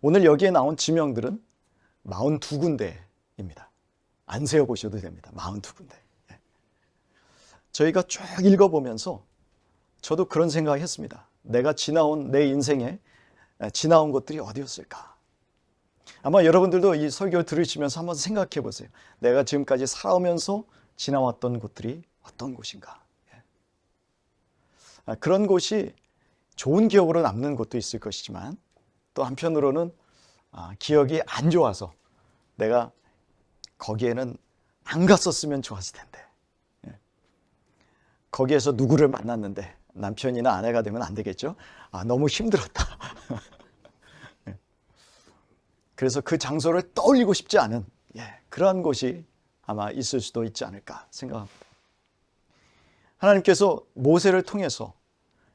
오늘 여기에 나온 지명들은 42군데입니다. 안 세어보셔도 됩니다. 42군데. 저희가 쭉 읽어보면서 저도 그런 생각을 했습니다. 내가 지나온 내 인생에 지나온 것들이 어디였을까? 아마 여러분들도 이 설교를 들으시면서 한번 생각해 보세요. 내가 지금까지 살아오면서 지나왔던 곳들이 어떤 곳인가? 그런 곳이 좋은 기억으로 남는 곳도 있을 것이지만 또 한편으로는 기억이 안 좋아서 내가 거기에는 안 갔었으면 좋았을 텐데, 거기에서 누구를 만났는데 남편이나 아내가 되면 안 되겠죠? 너무 힘들었다. 그래서 그 장소를 떠올리고 싶지 않은 그러한 곳이 아마 있을 수도 있지 않을까 생각합니다. 하나님께서 모세를 통해서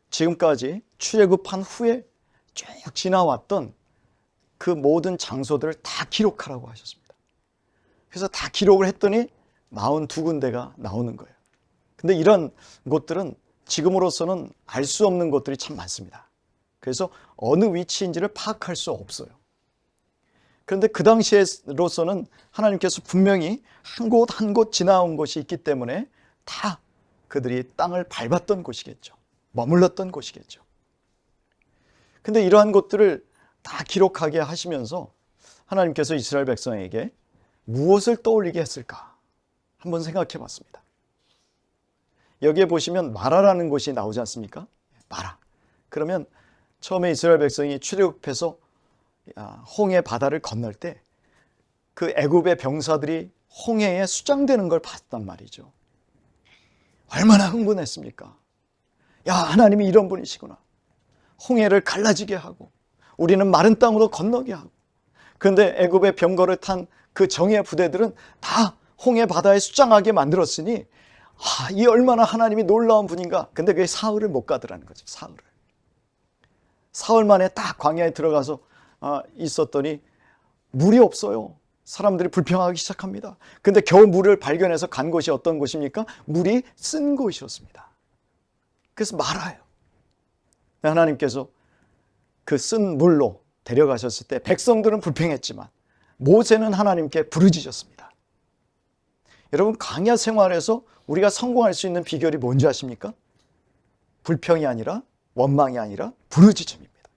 지금까지 출애굽한 후에 쭉 지나왔던 그 모든 장소들을 다 기록하라고 하셨습니다. 그래서 다 기록을 했더니 42군데가 나오는 거예요. 근데 이런 곳들은 지금으로서는 알 수 없는 곳들이 참 많습니다. 그래서 어느 위치인지를 파악할 수 없어요. 그런데 그 당시로서는 하나님께서 분명히 한 곳 한 곳 지나온 곳이 있기 때문에 다 그들이 땅을 밟았던 곳이겠죠. 머물렀던 곳이겠죠. 근데 이러한 곳들을 다 기록하게 하시면서 하나님께서 이스라엘 백성에게 무엇을 떠올리게 했을까? 한번 생각해 봤습니다. 여기에 보시면 마라라는 곳이 나오지 않습니까? 마라. 그러면 처음에 이스라엘 백성이 출애굽해서 홍해 바다를 건널 때 그 애굽의 병사들이 홍해에 수장되는 걸 봤단 말이죠. 얼마나 흥분했습니까? 야, 하나님이 이런 분이시구나. 홍해를 갈라지게 하고 우리는 마른 땅으로 건너게 하고. 그런데 애굽의 병거를 탄 그 정예 부대들은 다 홍해 바다에 수장하게 만들었으니 이 얼마나 하나님이 놀라운 분인가. 근데 그게 사흘을 못 가더라는 거죠. 사흘을. 사흘 만에 딱 광야에 들어가서 있었더니 물이 없어요. 사람들이 불평하기 시작합니다. 근데 겨우 물을 발견해서 간 곳이 어떤 곳입니까? 물이 쓴 곳이었습니다. 그래서 말아요. 하나님께서 그 쓴 물로 데려가셨을 때 백성들은 불평했지만 모세는 하나님께 부르짖었습니다. 여러분, 광야 생활에서 우리가 성공할 수 있는 비결이 뭔지 아십니까? 불평이 아니라, 원망이 아니라 부르짖음입니다.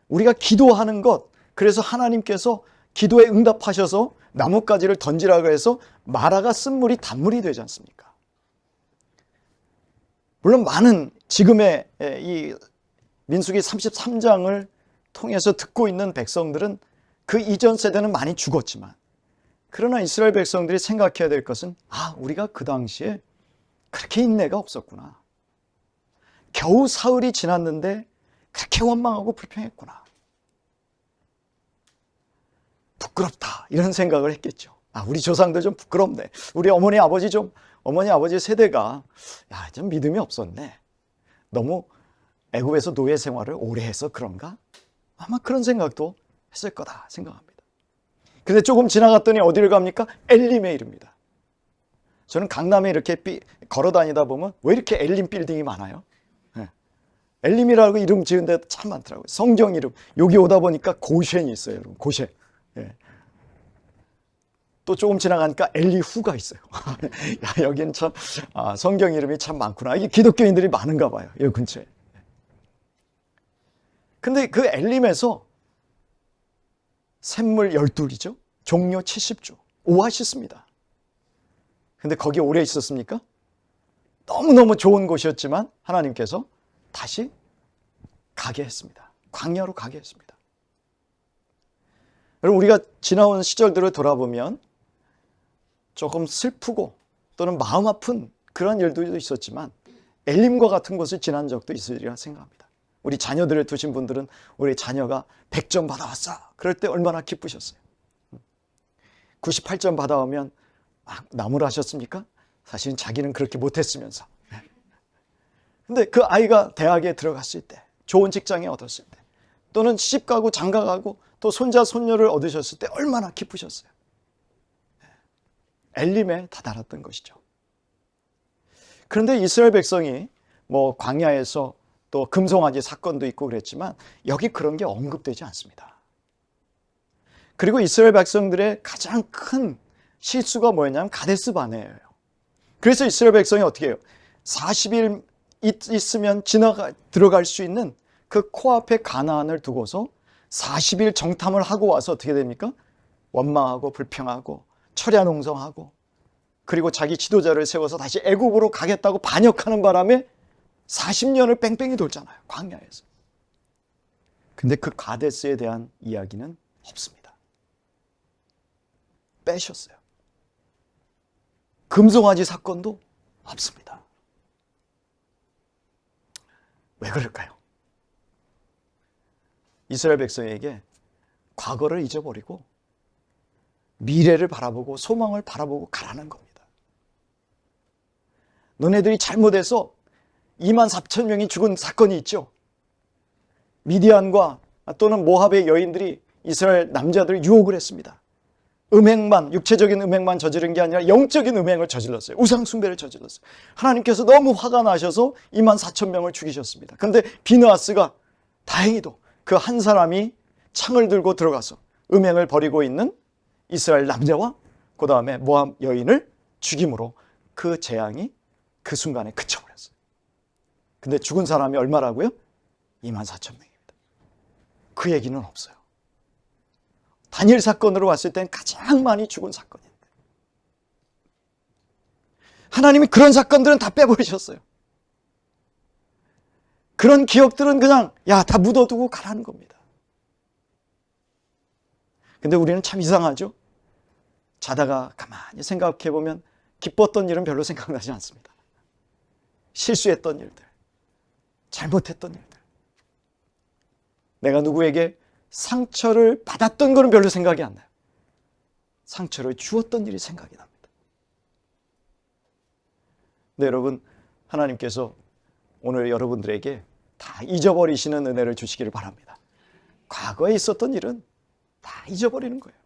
우리가 기도하는 것, 그래서 하나님께서 기도에 응답하셔서 나뭇가지를 던지라고 해서 마라가 쓴물이 단물이 되지 않습니까? 물론 많은 지금의 이 민수기 33장을 통해서 듣고 있는 백성들은 그 이전 세대는 많이 죽었지만, 그러나 이스라엘 백성들이 생각해야 될 것은 우리가 그 당시에 그렇게 인내가 없었구나. 겨우 사흘이 지났는데 그렇게 원망하고 불평했구나. 부끄럽다, 이런 생각을 했겠죠. 우리 조상들 좀 부끄럽네. 우리 어머니 아버지 세대가 좀 믿음이 없었네. 너무 애굽에서 노예 생활을 오래 해서 그런가? 아마 그런 생각도 했을 거다 생각합니다. 근데 조금 지나갔더니 어디를 갑니까? 엘림에 이릅니다. 저는 강남에 이렇게 걸어 다니다 보면 왜 이렇게 엘림 빌딩이 많아요? 엘림이라고 이름 지은 데 참 많더라고요. 성경 이름. 여기 오다 보니까 고쉔이 있어요, 여러분. 고쉔. 또 조금 지나가니까 엘리후가 있어요. 여기는 참 성경 이름이 참 많구나. 이게 기독교인들이 많은가 봐요, 여기 근처에. 근데 그 엘림에서 샘물 12이죠. 종려 70주. 오아시스입니다. 근데 거기 오래 있었습니까? 너무너무 좋은 곳이었지만 하나님께서 다시 가게 했습니다. 광야로 가게 했습니다. 여러분, 우리가 지나온 시절들을 돌아보면 조금 슬프고 또는 마음 아픈 그런 일들도 있었지만 엘림과 같은 곳을 지난 적도 있으리라 생각합니다. 우리 자녀들을 두신 분들은 우리 자녀가 100점 받아왔어. 그럴 때 얼마나 기쁘셨어요. 98점 받아오면 나무라셨습니까? 사실은 자기는 그렇게 못했으면서. 근데 그 아이가 대학에 들어갔을 때, 좋은 직장에 얻었을 때, 또는 시집가고 장가가고 또 손자 손녀를 얻으셨을 때 얼마나 기쁘셨어요. 엘림에 다다랐던 것이죠. 그런데 이스라엘 백성이 광야에서 또 금송아지 사건도 있고 그랬지만 여기 그런 게 언급되지 않습니다. 그리고 이스라엘 백성들의 가장 큰 실수가 뭐였냐면 가데스 바네예요. 그래서 이스라엘 백성이 어떻게 해요? 40일 있으면 들어갈 수 있는 그 코앞에 가나안을 두고서 40일 정탐을 하고 와서 어떻게 됩니까? 원망하고 불평하고 철야농성하고 그리고 자기 지도자를 세워서 다시 애굽으로 가겠다고 반역하는 바람에 40년을 뺑뺑이 돌잖아요. 광야에서. 근데 그 가데스에 대한 이야기는 없습니다. 빼셨어요. 금송아지 사건도 없습니다. 왜 그럴까요? 이스라엘 백성에게 과거를 잊어버리고 미래를 바라보고 소망을 바라보고 가라는 겁니다. 너네들이 잘못해서 24,000명이 죽은 사건이 있죠. 미디안과 또는 모압의 여인들이 이스라엘 남자들을 유혹을 했습니다. 육체적인 음행만 저지른 게 아니라 영적인 음행을 저질렀어요. 우상숭배를 저질렀어요. 하나님께서 너무 화가 나셔서 24,000명을 죽이셨습니다. 그런데 비느하스가 다행히도 그 한 사람이 창을 들고 들어가서 음행을 벌이고 있는 이스라엘 남자와 그 다음에 모압 여인을 죽임으로 그 재앙이 그 순간에 그쳐버렸어요. 근데 죽은 사람이 얼마라고요? 24,000명입니다. 그 얘기는 없어요. 다니엘 사건으로 봤을 땐 가장 많이 죽은 사건인데 하나님이 그런 사건들은 다 빼버리셨어요. 그런 기억들은 그냥 다 묻어두고 가라는 겁니다. 근데 우리는 참 이상하죠? 자다가 가만히 생각해보면 기뻤던 일은 별로 생각나지 않습니다. 실수했던 일들, 잘못했던 일들, 내가 누구에게 상처를 받았던 거는 별로 생각이 안 나요. 상처를 주었던 일이 생각이 납니다. 네, 여러분, 하나님께서 오늘 여러분들에게 다 잊어버리시는 은혜를 주시기를 바랍니다. 과거에 있었던 일은 다 잊어버리는 거예요.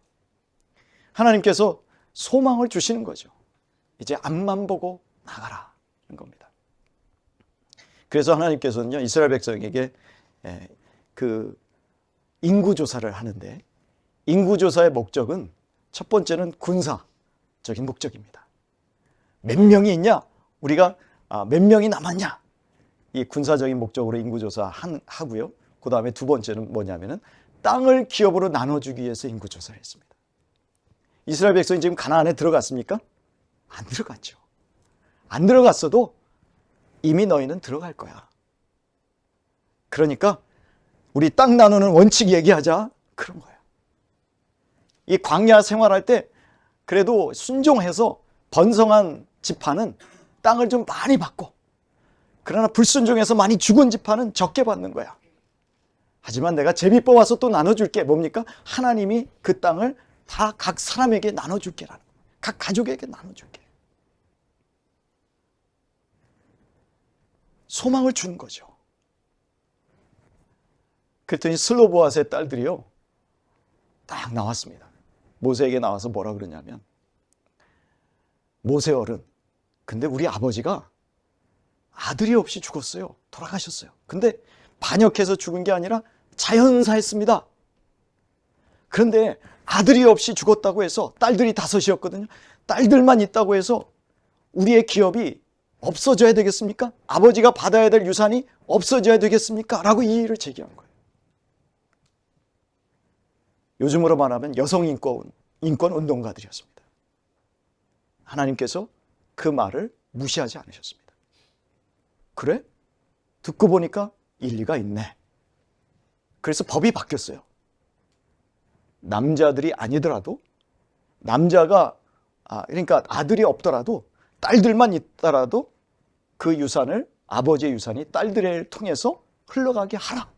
하나님께서 소망을 주시는 거죠. 이제 앞만 보고 나가라는 겁니다. 그래서 하나님께서는요, 이스라엘 백성에게 그 인구조사를 하는데, 인구조사의 목적은 첫 번째는 군사적인 목적입니다. 몇 명이 있냐? 우리가 몇 명이 남았냐? 이 군사적인 목적으로 인구조사 하고요. 그 다음에 두 번째는 뭐냐면은 땅을 기업으로 나눠주기 위해서 인구조사를 했습니다. 이스라엘 백성이 지금 가나안에 들어갔습니까? 안 들어갔죠. 안 들어갔어도 이미 너희는 들어갈 거야. 그러니까 우리 땅 나누는 원칙 얘기하자, 그런 거예요. 이 광야 생활할 때 그래도 순종해서 번성한 지파는 땅을 좀 많이 받고, 그러나 불순종해서 많이 죽은 지파는 적게 받는 거야. 하지만 내가 제비 뽑아서 또 나눠줄게. 뭡니까? 하나님이 그 땅을 다 각 사람에게 나눠줄게라는 거예요. 각 가족에게 나눠줄게. 소망을 주는 거죠. 그랬더니 슬로보아스의 딸들이요, 딱 나왔습니다. 모세에게 나와서 뭐라 그러냐면, 모세 어른, 근데 우리 아버지가 아들이 없이 죽었어요. 돌아가셨어요. 근데 반역해서 죽은 게 아니라 자연사했습니다. 그런데 아들이 없이 죽었다고 해서, 딸들이 5이었거든요. 딸들만 있다고 해서 우리의 기업이 없어져야 되겠습니까? 아버지가 받아야 될 유산이 없어져야 되겠습니까? 라고 이의를 제기한 거예요. 요즘으로 말하면 여성인권 운동가들이었습니다. 하나님께서 그 말을 무시하지 않으셨습니다. 그래? 듣고 보니까 일리가 있네. 그래서 법이 바뀌었어요. 남자들이 아니더라도, 그러니까 아들이 없더라도, 딸들만 있더라도 그 유산을, 아버지의 유산이 딸들을 통해서 흘러가게 하라.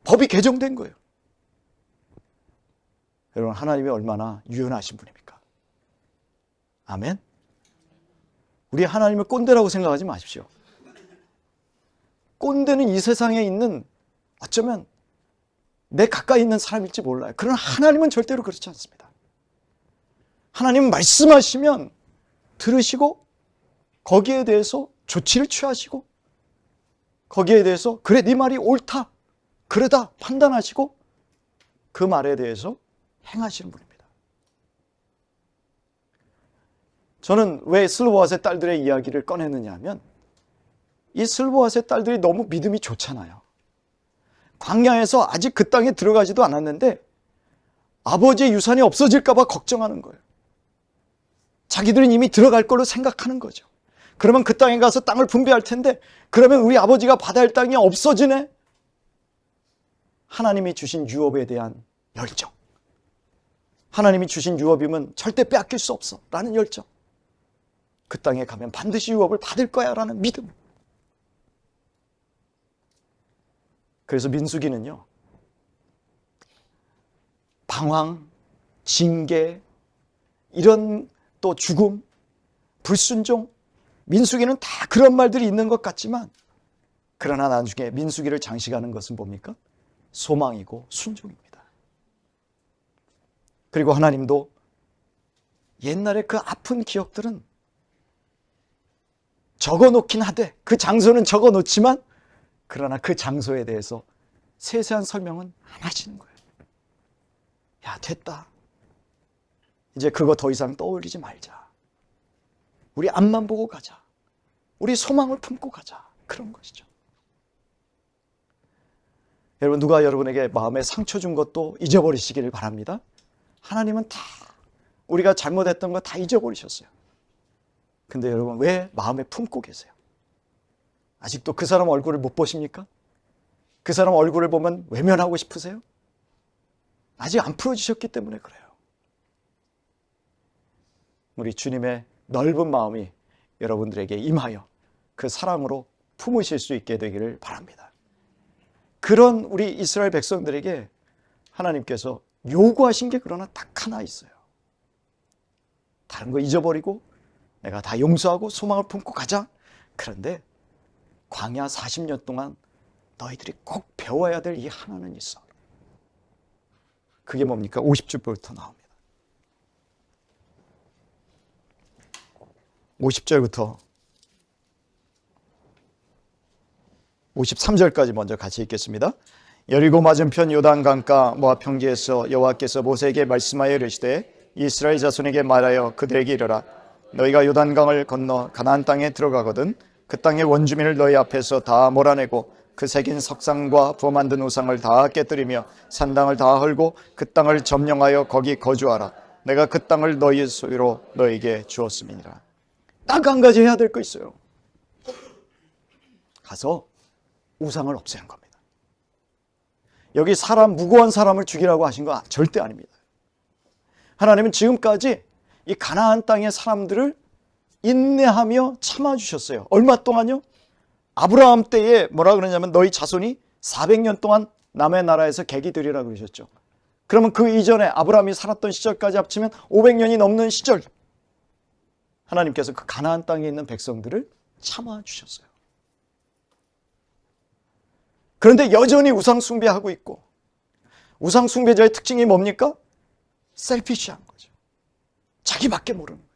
법이 개정된 거예요. 여러분, 하나님이 얼마나 유연하신 분입니까? 아멘? 우리 하나님을 꼰대라고 생각하지 마십시오. 꼰대는 이 세상에 있는, 어쩌면 내 가까이 있는 사람일지 몰라요. 그러나 하나님은 절대로 그렇지 않습니다. 하나님은 말씀하시면 들으시고 거기에 대해서 조치를 취하시고 거기에 대해서 그래 네 말이 옳다, 그러다 판단하시고 그 말에 대해서 행하시는 분입니다. 저는 왜 슬로아스의 딸들의 이야기를 꺼내느냐 하면 이 슬로아스의 딸들이 너무 믿음이 좋잖아요. 광야에서 아직 그 땅에 들어가지도 않았는데 아버지의 유산이 없어질까 봐 걱정하는 거예요. 자기들은 이미 들어갈 걸로 생각하는 거죠. 그러면 그 땅에 가서 땅을 분배할 텐데 그러면 우리 아버지가 받아야 할 땅이 없어지네. 하나님이 주신 유업에 대한 열정, 하나님이 주신 유업이면 절대 빼앗길 수 없어 라는 열정, 그 땅에 가면 반드시 유업을 받을 거야 라는 믿음. 그래서 민수기는요, 방황, 징계, 이런 또 죽음, 불순종, 민수기는 다 그런 말들이 있는 것 같지만 그러나 나중에 민수기를 장식하는 것은 뭡니까? 소망이고 순종입니다. 그리고 하나님도 옛날에 그 아픈 기억들은 적어놓긴 하되, 그 장소는 적어놓지만 그러나 그 장소에 대해서 세세한 설명은 안 하시는 거예요. 야, 됐다. 이제 그거 더 이상 떠올리지 말자. 우리 앞만 보고 가자. 우리 소망을 품고 가자. 그런 것이죠. 여러분, 누가 여러분에게 마음에 상처 준 것도 잊어버리시기를 바랍니다. 하나님은 다 우리가 잘못했던 거 다 잊어버리셨어요. 근데 여러분, 왜 마음에 품고 계세요? 아직도 그 사람 얼굴을 못 보십니까? 그 사람 얼굴을 보면 외면하고 싶으세요? 아직 안 풀어지셨기 때문에 그래요. 우리 주님의 넓은 마음이 여러분들에게 임하여 그 사랑으로 품으실 수 있게 되기를 바랍니다. 그런 우리 이스라엘 백성들에게 하나님께서 요구하신 게 그러나 딱 하나 있어요. 다른 거 잊어버리고 내가 다 용서하고 소망을 품고 가자. 그런데 광야 40년 동안 너희들이 꼭 배워야 될 이 하나는 있어. 그게 뭡니까? 50절부터 나옵니다. 50절부터 53절까지 먼저 같이 읽겠습니다. 여리고 맞은편 요단강가 모압 평지에서 여호와께서 모세에게 말씀하여 이르시되 이스라엘 자손에게 말하여 그들에게 이르라. 너희가 요단강을 건너 가나안 땅에 들어가거든 그 땅의 원주민을 너희 앞에서 다 몰아내고 그 새긴 석상과 부어 만든 우상을 다 깨뜨리며 산당을 다 헐고 그 땅을 점령하여 거기 거주하라. 내가 그 땅을 너희 소유로 너희에게 주었음이니라. 딱 한 가지 해야 될 거 있어요. 가서 우상을 없애는 겁니다. 여기 사람, 무고한 사람을 죽이라고 하신 거 절대 아닙니다. 하나님은 지금까지 이 가나안 땅의 사람들을 인내하며 참아주셨어요. 얼마 동안요? 아브라함 때에 뭐라 그러냐면 너희 자손이 400년 동안 남의 나라에서 객이 되리라고 그러셨죠. 그러면 그 이전에 아브라함이 살았던 시절까지 합치면 500년이 넘는 시절, 하나님께서 그 가나안 땅에 있는 백성들을 참아주셨어요. 그런데 여전히 우상 숭배하고 있고, 우상 숭배자의 특징이 뭡니까? 셀피시한 거죠. 자기밖에 모르는 거예요.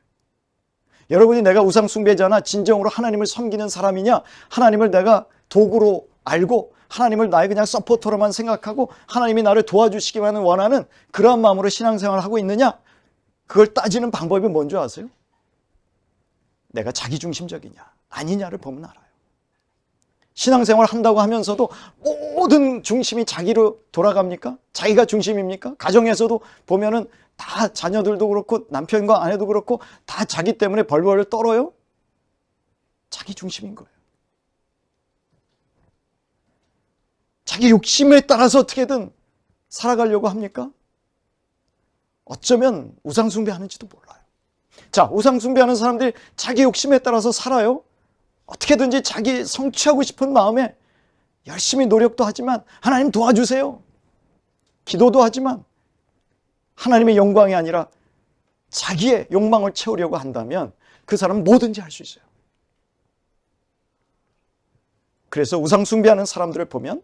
여러분이 내가 우상 숭배자나 진정으로 하나님을 섬기는 사람이냐, 하나님을 내가 도구로 알고 하나님을 나의 그냥 서포터로만 생각하고 하나님이 나를 도와주시기만 원하는 그러한 마음으로 신앙생활을 하고 있느냐, 그걸 따지는 방법이 뭔지 아세요? 내가 자기중심적이냐 아니냐를 보면 알아요. 신앙생활 한다고 하면서도 모든 중심이 자기로 돌아갑니까? 자기가 중심입니까? 가정에서도 보면은 다 자녀들도 그렇고 남편과 아내도 그렇고 다 자기 때문에 벌벌 떨어요? 자기 중심인 거예요. 자기 욕심에 따라서 어떻게든 살아가려고 합니까? 어쩌면 우상숭배하는지도 몰라요. 자, 우상숭배하는 사람들이 자기 욕심에 따라서 살아요. 어떻게든지 자기 성취하고 싶은 마음에 열심히 노력도 하지만 하나님 도와주세요. 기도도 하지만 하나님의 영광이 아니라 자기의 욕망을 채우려고 한다면 그 사람은 뭐든지 할 수 있어요. 그래서 우상 숭배하는 사람들을 보면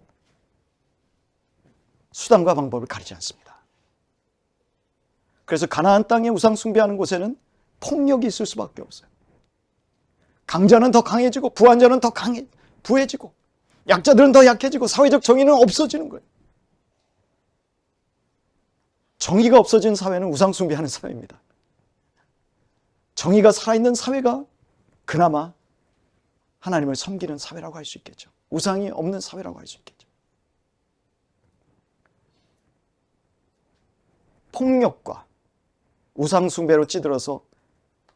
수단과 방법을 가리지 않습니다. 그래서 가나안 땅에 우상 숭배하는 곳에는 폭력이 있을 수밖에 없어요. 강자는 더 강해지고 부한 자는 더 부해지고, 약자들은 더 약해지고 사회적 정의는 없어지는 거예요. 정의가 없어진 사회는 우상 숭배하는 사회입니다. 정의가 살아있는 사회가 그나마 하나님을 섬기는 사회라고 할 수 있겠죠. 우상이 없는 사회라고 할 수 있겠죠. 폭력과 우상 숭배로 찌들어서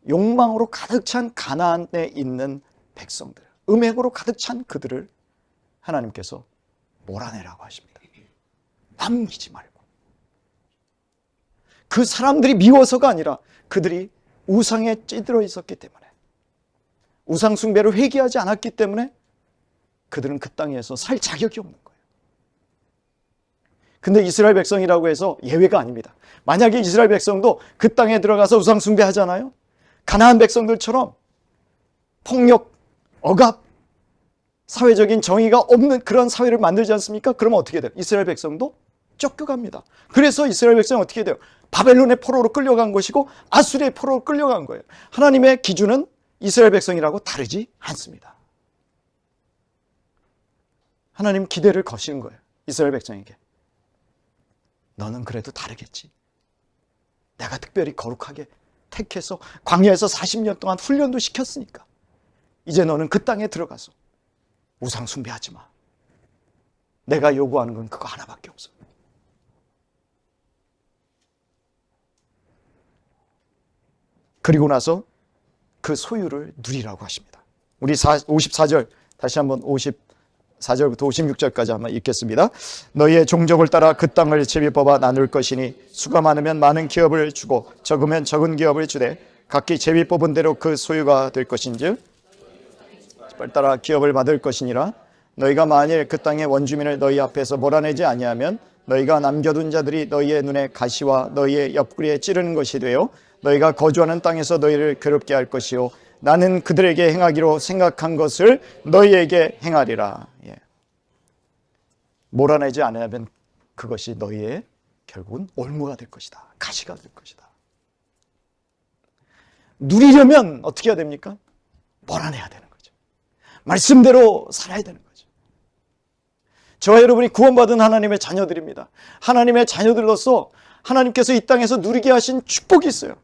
욕망으로 가득 찬 가나안에 있는 백성들, 음행으로 가득 찬 그들을 하나님께서 몰아내라고 하십니다. 남기지 말고. 그 사람들이 미워서가 아니라 그들이 우상에 찌들어 있었기 때문에, 우상 숭배를 회개하지 않았기 때문에 그들은 그 땅에서 살 자격이 없는 거예요. 근데 이스라엘 백성이라고 해서 예외가 아닙니다. 만약에 이스라엘 백성도 그 땅에 들어가서 우상 숭배하잖아요. 가나안 백성들처럼 폭력, 억압, 사회적인 정의가 없는 그런 사회를 만들지 않습니까? 그러면 어떻게 돼요? 이스라엘 백성도 쫓겨갑니다. 그래서 이스라엘 백성은 어떻게 돼요? 바벨론의 포로로 끌려간 것이고 아수리의 포로로 끌려간 거예요. 하나님의 기준은 이스라엘 백성이라고 다르지 않습니다. 하나님 기대를 거시는 거예요. 이스라엘 백성에게. 너는 그래도 다르겠지. 내가 특별히 거룩하게 택해서 광야에서 40년 동안 훈련도 시켰으니까 이제 너는 그 땅에 들어가서 우상 숭배하지 마. 내가 요구하는 건 그거 하나밖에 없어. 그리고 나서 그 소유를 누리라고 하십니다. 우리 54절 다시 한번 54절부터 56절까지 한번 읽겠습니다. 너희의 종족을 따라 그 땅을 제비 뽑아 나눌 것이니 수가 많으면 많은 기업을 주고 적으면 적은 기업을 주되 각기 제비 뽑은 대로 그 소유가 될 것인즉 따라 기업을 받을 것이니라. 너희가 만일 그 땅의 원주민을 너희 앞에서 몰아내지 아니하면 너희가 남겨둔 자들이 너희의 눈에 가시와 너희의 옆구리에 찌르는 것이 되어 너희가 거주하는 땅에서 너희를 괴롭게 할 것이요 나는 그들에게 행하기로 생각한 것을 너희에게 행하리라. 예. 몰아내지 않으면 그것이 너희의 결국은 올무가 될 것이다. 가시가 될 것이다. 누리려면 어떻게 해야 됩니까? 몰아내야 되는 거죠. 말씀대로 살아야 되는 거죠. 저와 여러분이 구원받은 하나님의 자녀들입니다. 하나님의 자녀들로서 하나님께서 이 땅에서 누리게 하신 축복이 있어요.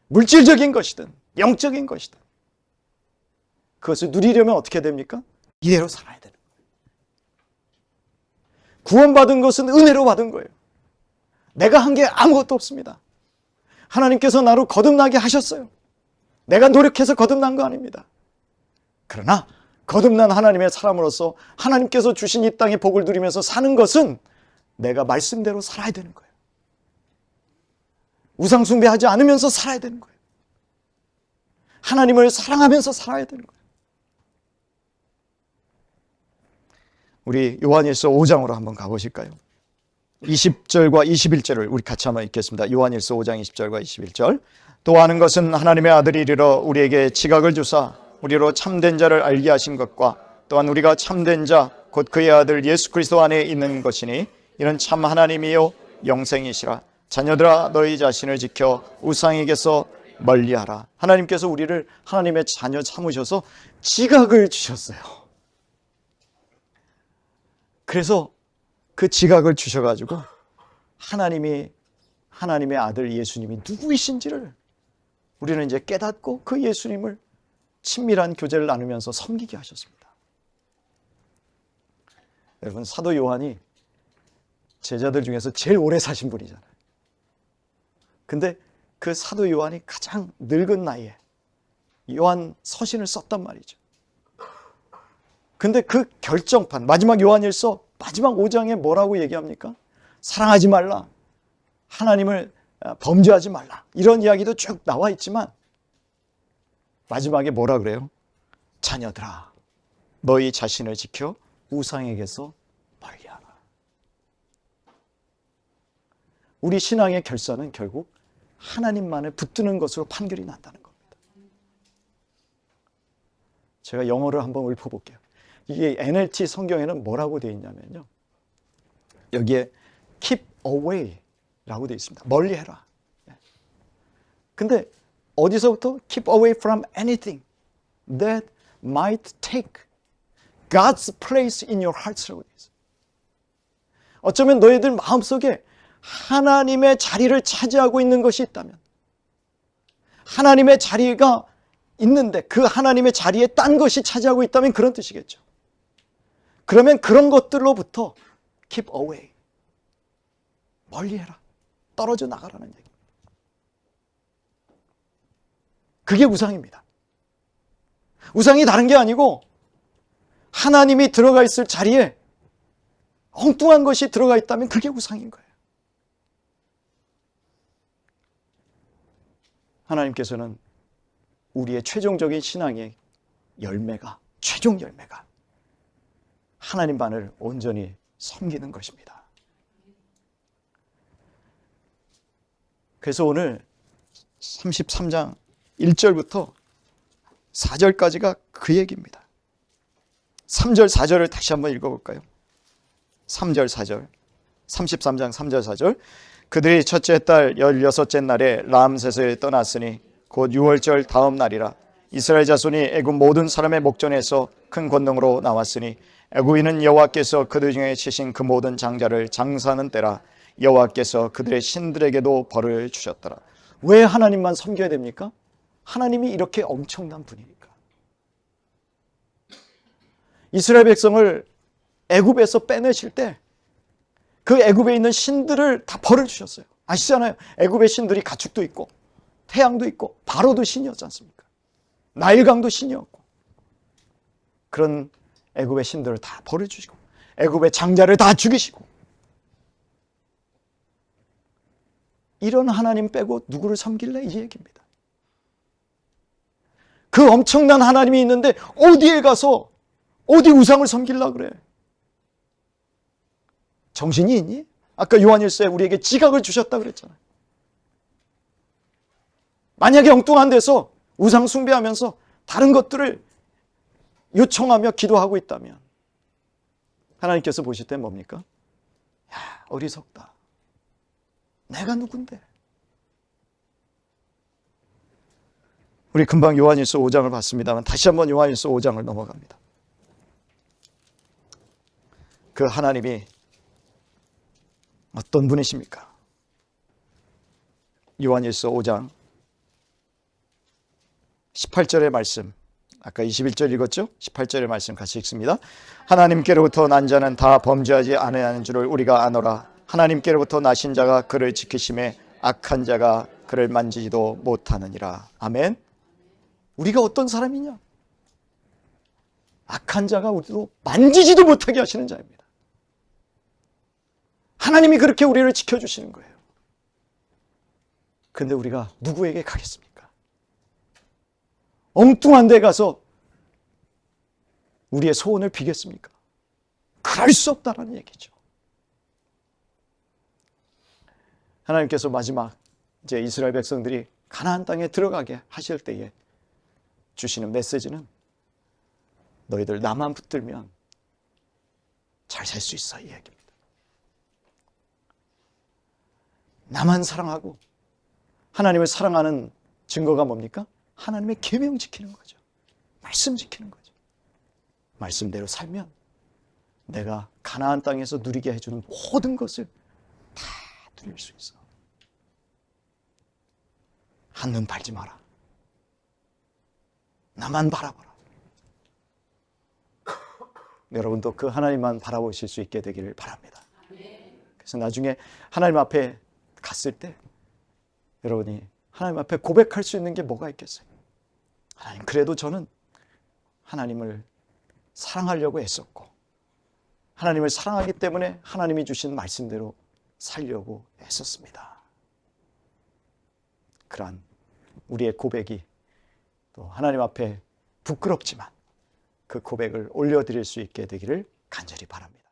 물질적인 것이든 영적인 것이든 그것을 누리려면 어떻게 됩니까? 이대로 살아야 되는 거예요. 구원받은 것은 은혜로 받은 거예요. 내가 한 게 아무것도 없습니다. 하나님께서 나로 거듭나게 하셨어요. 내가 노력해서 거듭난 거 아닙니다. 그러나 거듭난 하나님의 사람으로서 하나님께서 주신 이 땅의 복을 누리면서 사는 것은 내가 말씀대로 살아야 되는 거예요. 우상 숭배하지 않으면서 살아야 되는 거예요. 하나님을 사랑하면서 살아야 되는 거예요. 우리 요한일서 5장으로 한번 가보실까요? 20절과 21절을 우리 같이 한번 읽겠습니다. 요한일서 5장 20절과 21절. 또 아는 것은 하나님의 아들이 이르러 우리에게 지각을 주사 우리로 참된 자를 알게 하신 것과 또한 우리가 참된 자 곧 그의 아들 예수 그리스도 안에 있는 것이니 이는 참 하나님이요 영생이시라. 자녀들아 너희 자신을 지켜 우상에게서 멀리하라. 하나님께서 우리를 하나님의 자녀 삼으셔서 지각을 주셨어요. 그래서 그 지각을 주셔가지고 하나님의 아들 예수님이 누구이신지를 우리는 이제 깨닫고 그 예수님을 친밀한 교제를 나누면서 섬기게 하셨습니다. 여러분, 사도 요한이 제자들 중에서 제일 오래 사신 분이잖아요. 근데 그 사도 요한이 가장 늙은 나이에 요한 서신을 썼단 말이죠. 근데 그 결정판, 마지막 요한일서 마지막 5장에 뭐라고 얘기합니까? 사랑하지 말라, 하나님을 범죄하지 말라, 이런 이야기도 쭉 나와 있지만 마지막에 뭐라 그래요? 자녀들아 너희 자신을 지켜 우상에게서 멀리하라. 우리 신앙의 결산은 결국 하나님만을 붙드는 것으로 판결이 난다는 겁니다. 제가 영어를 한번 읊어볼게요. 이게 NLT 성경에는 뭐라고 되어 있냐면요, 여기에 keep away 라고 되어 있습니다. 멀리해라. 근데 어디서부터? keep away from anything that might take God's place in your hearts라고 되어 있어요. 어쩌면 너희들 마음속에 하나님의 자리를 차지하고 있는 것이 있다면, 하나님의 자리가 있는데 그 하나님의 자리에 딴 것이 차지하고 있다면 그런 뜻이겠죠. 그러면 그런 것들로부터 keep away, 멀리해라, 떨어져 나가라는 얘기입니다. 그게 우상입니다. 우상이 다른 게 아니고 하나님이 들어가 있을 자리에 엉뚱한 것이 들어가 있다면 그게 우상인 거예요. 하나님께서는 우리의 최종적인 신앙의 열매가, 최종 열매가 하나님만을 온전히 섬기는 것입니다. 그래서 오늘 33장 1절부터 4절까지가 그 얘기입니다. 3절 4절을 다시 한번 읽어볼까요? 3절 4절, 33장 3절 4절. 그들이 첫째 달 16째 날에 람세스에 떠났으니 곧 6월절 다음 날이라. 이스라엘 자손이 애굽 모든 사람의 목전에서 큰 권능으로 나왔으니 애굽인은 여호와께서 그들 중에 치신 그 모든 장자를 장사하는 때라. 여호와께서 그들의 신들에게도 벌을 주셨더라. 왜 하나님만 섬겨야 됩니까? 하나님이 이렇게 엄청난 분이니까. 이스라엘 백성을 애굽에서 빼내실 때 그 애굽에 있는 신들을 다 벌을 주셨어요. 아시잖아요. 애굽의 신들이 가축도 있고 태양도 있고 바로도 신이었지 않습니까? 나일강도 신이었고, 그런 애굽의 신들을 다 벌을 주시고 애굽의 장자를 다 죽이시고, 이런 하나님 빼고 누구를 섬길래? 이 얘기입니다. 그 엄청난 하나님이 있는데 어디에 가서 어디 우상을 섬기려고 그래? 정신이 있니? 아까 요한일서에 우리에게 지각을 주셨다 그랬잖아요. 만약에 엉뚱한 데서 우상 숭배하면서 다른 것들을 요청하며 기도하고 있다면 하나님께서 보실 때 뭡니까? 야, 어리석다. 내가 누군데? 우리 금방 요한일서 5장을 봤습니다만 다시 한번 요한일서 5장을 넘어갑니다. 그 하나님이 어떤 분이십니까? 요한일서 5장 18절의 말씀, 아까 21절 읽었죠? 18절의 말씀 같이 읽습니다. 하나님께로부터 난 자는 다 범죄하지 아니하는 줄을 우리가 아노라. 하나님께로부터 나신 자가 그를 지키심에 악한 자가 그를 만지지도 못하느니라. 아멘. 우리가 어떤 사람이냐? 악한 자가 우리도 만지지도 못하게 하시는 자입니다. 하나님이 그렇게 우리를 지켜주시는 거예요. 그런데 우리가 누구에게 가겠습니까? 엉뚱한 데 가서 우리의 소원을 비겠습니까? 그럴 수 없다는 얘기죠. 하나님께서 마지막 이제 이스라엘 백성들이 가나안 땅에 들어가게 하실 때에 주시는 메시지는 너희들 나만 붙들면 잘 살 수 있어, 이 얘기입니다. 나만 사랑하고 하나님을 사랑하는 증거가 뭡니까? 하나님의 계명 지키는 거죠. 말씀 지키는 거죠. 말씀대로 살면 내가 가나안 땅에서 누리게 해주는 모든 것을 다 누릴 수 있어. 한눈 팔지 마라. 나만 바라봐라. 여러분도 그 하나님만 바라보실 수 있게 되기를 바랍니다. 그래서 나중에 하나님 앞에 갔을 때 여러분이 하나님 앞에 고백할 수 있는 게 뭐가 있겠어요? 하나님, 그래도 저는 하나님을 사랑하려고 애썼고 하나님을 사랑하기 때문에 하나님이 주신 말씀대로 살려고 애썼습니다. 그러한 우리의 고백이 또 하나님 앞에 부끄럽지만 그 고백을 올려드릴 수 있게 되기를 간절히 바랍니다.